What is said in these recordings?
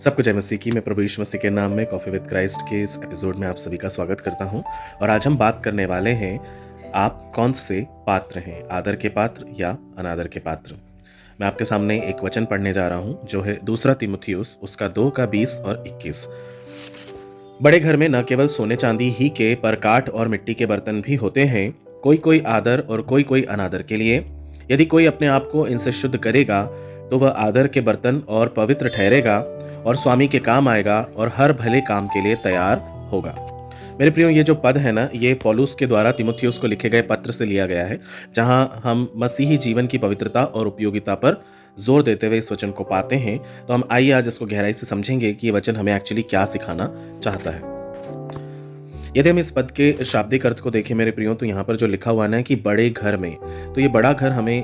सबको जय मसीह की। मैं प्रभु यीशु मसीह के नाम में कॉफ़ी विद क्राइस्ट के इस एपिसोड में आप सभी का स्वागत करता हूं। और आज हम बात करने वाले हैं, आप कौन से पात्र हैं, आदर के पात्र या अनादर के पात्र। मैं आपके सामने एक वचन पढ़ने जा रहा हूं जो है दूसरा तीमुथियुस उसका 2 का 20 और 21। बड़े घर में न केवल सोने चांदी ही के पर काठ और मिट्टी के बर्तन भी होते हैं, कोई कोई आदर और कोई कोई अनादर के लिए। यदि कोई अपने आप को इनसे शुद्ध करेगा तो वह आदर के बर्तन और पवित्र ठहरेगा और स्वामी के काम आएगा और हर भले काम के लिए तैयार होगा। मेरे प्रियो, ये जो पद है ना, ये पौलुस के द्वारा तीमुथियुस को लिखे गए पत्र से लिया गया है, जहां हम मसीही जीवन की पवित्रता और उपयोगिता पर जोर देते हुए इस वचन को पाते हैं। तो हम आइए आज इसको गहराई से समझेंगे कि ये वचन हमें एक्चुअली क्या सिखाना चाहता है। यदि हम इस पद के शाब्दिक अर्थ को देखें मेरे प्रियो, तो यहाँ पर जो लिखा हुआ है कि बड़े घर में, तो ये बड़ा घर हमें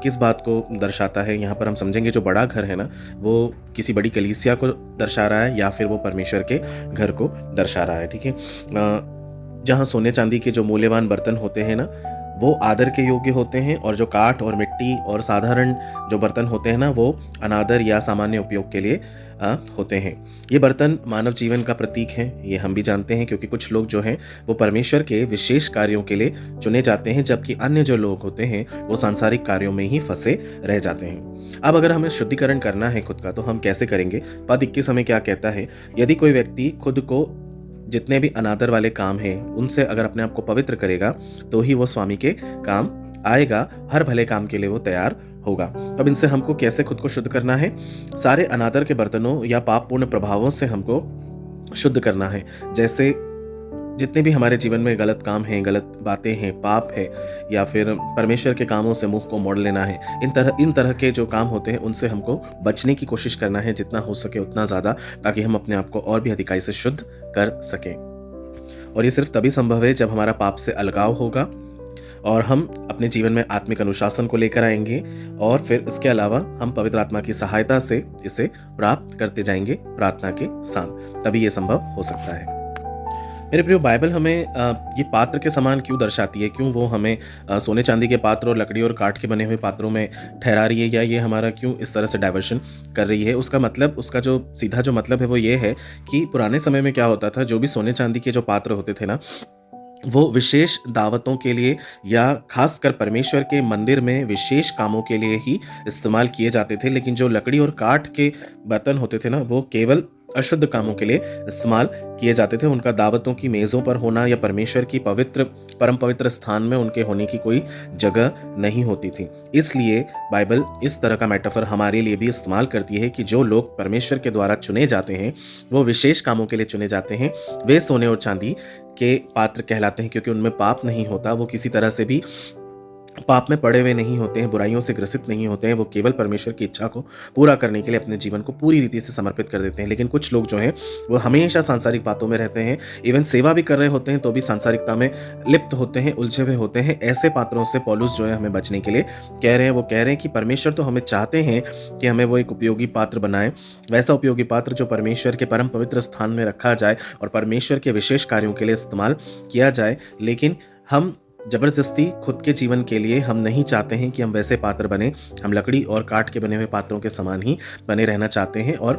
किस बात को दर्शाता है। यहाँ पर हम समझेंगे जो बड़ा घर है ना, वो किसी बड़ी कलीसिया को दर्शा रहा है या फिर वो परमेश्वर के घर को दर्शा रहा है। ठीक है, जहाँ सोने चांदी के जो मूल्यवान बर्तन होते हैं ना, वो आदर के योग्य होते हैं, और जो काठ और मिट्टी और साधारण जो बर्तन होते हैं ना, वो अनादर या सामान्य उपयोग के लिए होते हैं। ये बर्तन मानव जीवन का प्रतीक हैं, ये हम भी जानते हैं, क्योंकि कुछ लोग जो हैं वो परमेश्वर के विशेष कार्यों के लिए चुने जाते हैं, जबकि अन्य जो लोग होते हैं वो सांसारिक कार्यों में ही फंसे रह जाते हैं। अब अगर हमें शुद्धिकरण करना है खुद का, तो हम कैसे करेंगे? पद 21 हमें क्या कहता है? यदि कोई व्यक्ति खुद को जितने भी अनादर वाले काम हैं उनसे अगर अपने आप को पवित्र करेगा तो ही वो स्वामी के काम आएगा, हर भले काम के लिए वो तैयार होगा। अब इनसे हमको कैसे खुद को शुद्ध करना है? सारे अनादर के बर्तनों या पापपूर्ण प्रभावों से हमको शुद्ध करना है। जैसे जितने भी हमारे जीवन में गलत काम हैं, गलत बातें हैं, पाप है, या फिर परमेश्वर के कामों से मुंह को मोड़ लेना है, इन तरह के जो काम होते हैं उनसे हमको बचने की कोशिश करना है, जितना हो सके उतना ज़्यादा, ताकि हम अपने आप को और भी अधिकाई से शुद्ध कर सकें। और ये सिर्फ तभी संभव है जब हमारा पाप से अलगाव होगा और हम अपने जीवन में आत्मिक अनुशासन को लेकर आएंगे, और फिर इसके अलावा हम पवित्र आत्मा की सहायता से इसे प्राप्त करते जाएंगे प्रार्थना के साथ, तभी ये संभव हो सकता है। मेरे प्रियो, बाइबल हमें ये पात्र के समान क्यों दर्शाती है? क्यों वो हमें सोने चांदी के पात्र और लकड़ी और काठ के बने हुए पात्रों में ठहरा रही है, या ये हमारा क्यों इस तरह से डाइवर्शन कर रही है? उसका मतलब, उसका जो सीधा जो मतलब है वो ये है कि पुराने समय में क्या होता था, जो भी सोने चांदी के जो पात्र होते थे ना, वो विशेष दावतों के लिए या खासकर परमेश्वर के मंदिर में विशेष कामों के लिए ही इस्तेमाल किए जाते थे। लेकिन जो लकड़ी और काठ के बर्तन होते थे ना, वो केवल अशुद्ध कामों के लिए इस्तेमाल किए जाते थे। उनका दावतों की मेज़ों पर होना या परमेश्वर की परम पवित्र स्थान में उनके होने की कोई जगह नहीं होती थी। इसलिए बाइबल इस तरह का मेटाफर हमारे लिए भी इस्तेमाल करती है कि जो लोग परमेश्वर के द्वारा चुने जाते हैं, वो विशेष कामों के लिए चुने जाते हैं, वे सोने और चांदी के पात्र कहलाते हैं, क्योंकि उनमें पाप नहीं होता। वो किसी तरह से भी पाप में पड़े हुए नहीं होते हैं, बुराइयों से ग्रसित नहीं होते हैं। वो केवल परमेश्वर की इच्छा को पूरा करने के लिए अपने जीवन को पूरी रीति से समर्पित कर देते हैं। लेकिन कुछ लोग जो हैं वो हमेशा सांसारिक बातों में रहते हैं, इवन सेवा भी कर रहे होते हैं तो भी सांसारिकता में लिप्त होते हैं, उलझे हुए होते हैं। ऐसे पात्रों से पौलुस जो है हमें बचने के लिए कह रहे हैं। वो कह रहे हैं कि परमेश्वर तो हमें चाहते हैं कि हमें वो एक उपयोगी पात्र बनाए, वैसा उपयोगी पात्र जो परमेश्वर के परम पवित्र स्थान में रखा जाए और परमेश्वर के विशेष कार्यों के लिए इस्तेमाल किया जाए। लेकिन हम जबरदस्ती खुद के जीवन के लिए हम नहीं चाहते हैं कि हम वैसे पात्र बने। हम लकड़ी और काठ के बने हुए पात्रों के समान ही बने रहना चाहते हैं। और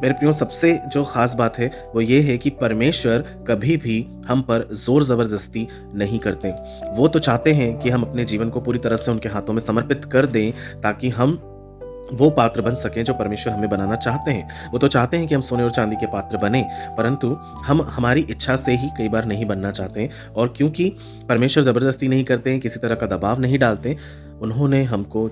मेरे प्रियो, सबसे जो खास बात है वो ये है कि परमेश्वर कभी भी हम पर जोर जबरदस्ती नहीं करते। वो तो चाहते हैं कि हम अपने जीवन को पूरी तरह से उनके हाथों में समर्पित कर दें, ताकि हम वो पात्र बन सकें जो परमेश्वर हमें बनाना चाहते हैं। वो तो चाहते हैं कि हम सोने और चांदी के पात्र बने, परंतु हम हमारी इच्छा से ही कई बार नहीं बनना चाहते हैं। और क्योंकि परमेश्वर ज़बरदस्ती नहीं करते हैं, किसी तरह का दबाव नहीं डालते, उन्होंने हमको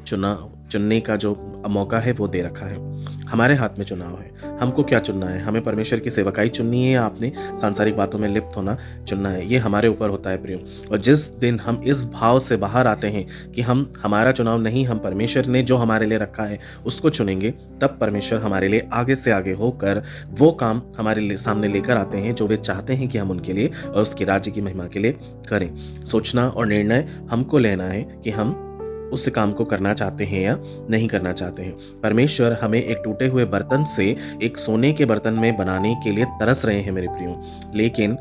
चुनने का जो मौका है वो दे रखा है। हमारे हाथ में चुनाव है, हमको क्या चुनना है। हमें परमेश्वर की सेवकाई चुननी है या आपने सांसारिक बातों में लिप्त होना चुनना है, ये हमारे ऊपर होता है प्रियो। और जिस दिन हम इस भाव से बाहर आते हैं कि हम हमारा चुनाव नहीं, हम परमेश्वर ने जो हमारे लिए रखा है उसको चुनेंगे, तब परमेश्वर हमारे लिए आगे से आगे होकर वो काम हमारे सामने लेकर आते हैं जो वे चाहते हैं कि हम उनके लिए और उसके राज्य की महिमा के लिए करें। सोचना और निर्णय हमको लेना है कि हम उस काम को करना चाहते हैं या नहीं करना चाहते हैं। परमेश्वर हमें एक टूटे हुए बर्तन से एक सोने के बर्तन में बनाने के लिए तरस रहे हैं मेरे प्रियो। लेकिन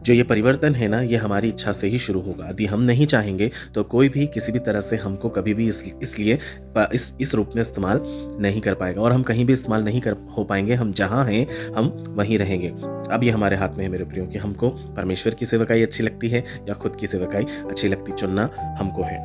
जो ये परिवर्तन है ना, ये हमारी इच्छा से ही शुरू होगा। यदि हम नहीं चाहेंगे तो कोई भी किसी भी तरह से हमको कभी भी इसलिए इस रूप में इस्तेमाल नहीं कर पाएगा, और हम कहीं भी इस्तेमाल नहीं कर हो पाएंगे। हम जहाँ हैं हम वहीं रहेंगे। अब ये हमारे हाथ में है मेरे प्रियो कि हमको परमेश्वर की सेवकाई अच्छी लगती है या खुद की सेवकाई अच्छी लगती, चुनना हमको है।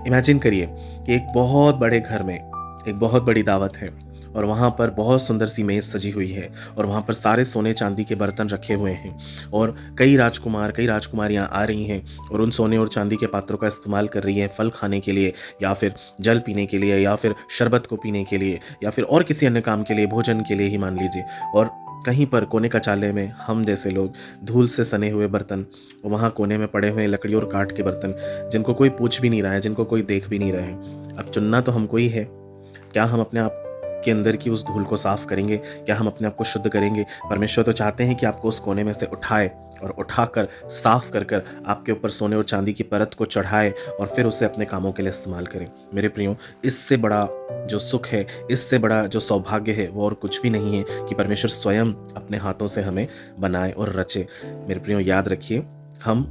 इमेजिन करिए कि एक बहुत बड़े घर में एक बहुत बड़ी दावत है, और वहाँ पर बहुत सुंदर सी मेज़ सजी हुई है, और वहाँ पर सारे सोने चांदी के बर्तन रखे हुए हैं, और कई राजकुमार कई राजकुमारियाँ आ रही हैं और उन सोने और चांदी के पात्रों का इस्तेमाल कर रही हैं फल खाने के लिए, या फिर जल पीने के लिए, या फिर शरबत को पीने के लिए, या फिर और किसी अन्य काम के लिए, भोजन के लिए ही मान लीजिए। और कहीं पर कोने कचाले में हम जैसे लोग, धूल से सने हुए बर्तन, वहाँ कोने में पड़े हुए लकड़ी और काठ के बर्तन, जिनको कोई पूछ भी नहीं रहा है, जिनको कोई देख भी नहीं रहा है। अब चुनना तो हमको ही है। क्या हम अपने आप के अंदर की उस धूल को साफ करेंगे? क्या हम अपने आप को शुद्ध करेंगे? परमेश्वर तो चाहते हैं कि आपको उस कोने में से उठाए और उठाकर साफ कर कर आपके ऊपर सोने और चांदी की परत को चढ़ाए और फिर उसे अपने कामों के लिए इस्तेमाल करें। मेरे प्रियो, इससे बड़ा जो सुख है, इससे बड़ा जो सौभाग्य है, वो और कुछ भी नहीं है कि परमेश्वर स्वयं अपने हाथों से हमें बनाए और रचे। मेरे प्रियो, याद रखिए, हम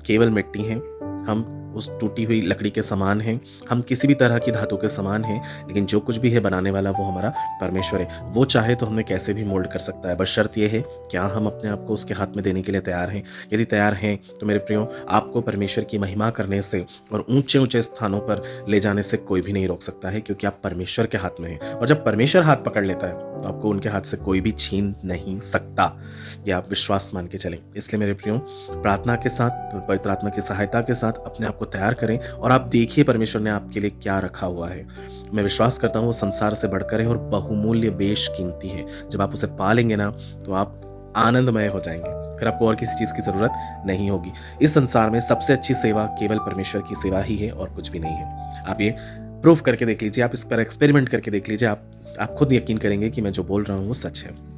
केवल मिट्टी हैं, हम उस टूटी हुई लकड़ी के समान हैं, हम किसी भी तरह की धातु के समान हैं, लेकिन जो कुछ भी है बनाने वाला वो हमारा परमेश्वर है। वो चाहे तो हमें कैसे भी मोल्ड कर सकता है, बस शर्त यह है क्या हम अपने आप को उसके हाथ में देने के लिए तैयार हैं। यदि तैयार हैं तो मेरे प्रियो, आपको परमेश्वर की महिमा करने से और ऊंचे ऊंचे स्थानों पर ले जाने से कोई भी नहीं रोक सकता है, क्योंकि आप परमेश्वर के हाथ में हैं। और जब परमेश्वर हाथ पकड़ लेता है तो आपको उनके हाथ से कोई भी छीन नहीं सकता। यह आप विश्वास मान के चलें। इसलिए मेरे प्रियो, प्रार्थना के साथ, पवित्र आत्मा की सहायता के साथ अपने आप को तैयार करें, और आप देखिए परमेश्वर ने आपके लिए क्या रखा हुआ है। मैं विश्वास करता हूँ वो संसार से बढ़कर है और बहुमूल्य बेशकीमती है। जब आप उसे पा लेंगे ना, तो आप आनंदमय हो जाएंगे, फिर आपको और किसी चीज़ की ज़रूरत नहीं होगी। इस संसार में सबसे अच्छी सेवा केवल परमेश्वर की सेवा ही है और कुछ भी नहीं है। आप ये प्रूफ करके देख लीजिए, आप इस पर एक्सपेरिमेंट करके देख लीजिए, आप खुद यकीन करेंगे कि मैं जो बोल रहा हूँ वो सच है।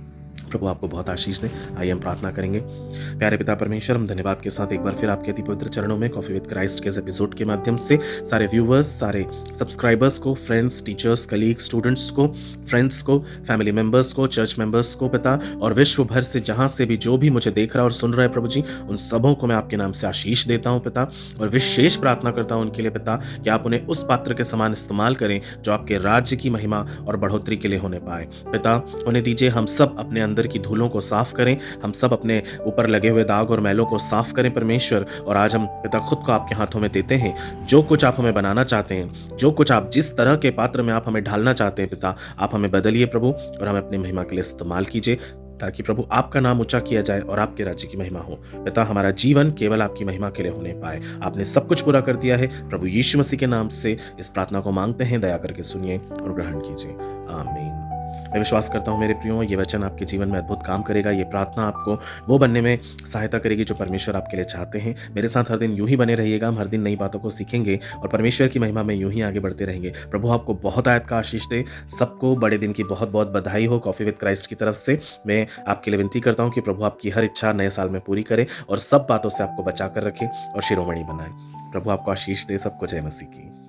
प्रभु आपको बहुत आशीष दे। आइए हम प्रार्थना करेंगे। प्यारे पिता परमेश्वर, हम धन्यवाद के साथ एक बार फिर आपके अति पवित्र चरणों में कॉफी विद क्राइस्ट के इस एपिसोड के माध्यम से सारे व्यूवर्स, सारे सब्सक्राइबर्स को, फ्रेंड्स, टीचर्स, कलीग, स्टूडेंट्स को, फ्रेंड्स को, फैमिली मेंबर्स को, चर्च मेंबर्स को पिता, और विश्व भर से जहां से भी जो भी मुझे देख रहा है और सुन रहा है प्रभु जी, उन सबों को मैं आपके नाम से आशीष देता हूं पिता, और विशेष प्रार्थना करता हूं उनके लिए पिता कि आप उन्हें उस पात्र के समान इस्तेमाल करें जो आपके राज्य की महिमा और बढ़ोतरी के लिए होने पाए। पिता, उन्हें दीजिए हम सब अपने अंदर की धूलों को साफ करें, हम सब अपने ऊपर लगे हुए दाग और मैलों को साफ करें परमेश्वर, और आज हम पिता खुद को आपके हाथों में देते हैं। जो कुछ आप हमें बनाना चाहते हैं, जो कुछ आप जिस तरह के पात्र में आप हमें ढालना चाहते हैं पिता, आप हमें बदलिए प्रभु, और हमें अपने महिमा के लिए इस्तेमाल कीजिए, ताकि प्रभु आपका नाम ऊंचा किया जाए और आपके राज्य की महिमा हो। पिता, हमारा जीवन केवल आपकी महिमा के लिए होने पाए। आपने सब कुछ पूरा कर दिया है। प्रभु यीशु मसीह के नाम से इस प्रार्थना को मांगते हैं, दया करके सुनिए और ग्रहण कीजिए। आमीन। मैं विश्वास करता हूँ मेरे प्रियो, ये वचन आपके जीवन में अद्भुत काम करेगा। ये प्रार्थना आपको वो बनने में सहायता करेगी जो परमेश्वर आपके लिए चाहते हैं। मेरे साथ हर दिन यूं ही बने रहिएगा। हम हर दिन नई बातों को सीखेंगे और परमेश्वर की महिमा में यूं ही आगे बढ़ते रहेंगे। प्रभु आपको बहुत आयत का आशीष दे। सबको बड़े दिन की बहुत बहुत बधाई हो। कॉफी विद क्राइस्ट की तरफ से मैं आपके लिए विनती करता हूँ कि प्रभु आपकी हर इच्छा नए साल में पूरी करे और सब बातों से आपको बचा कर रखे और शिरोमणि बनाए। प्रभु आपको आशीष दे। सबको जय मसीह की।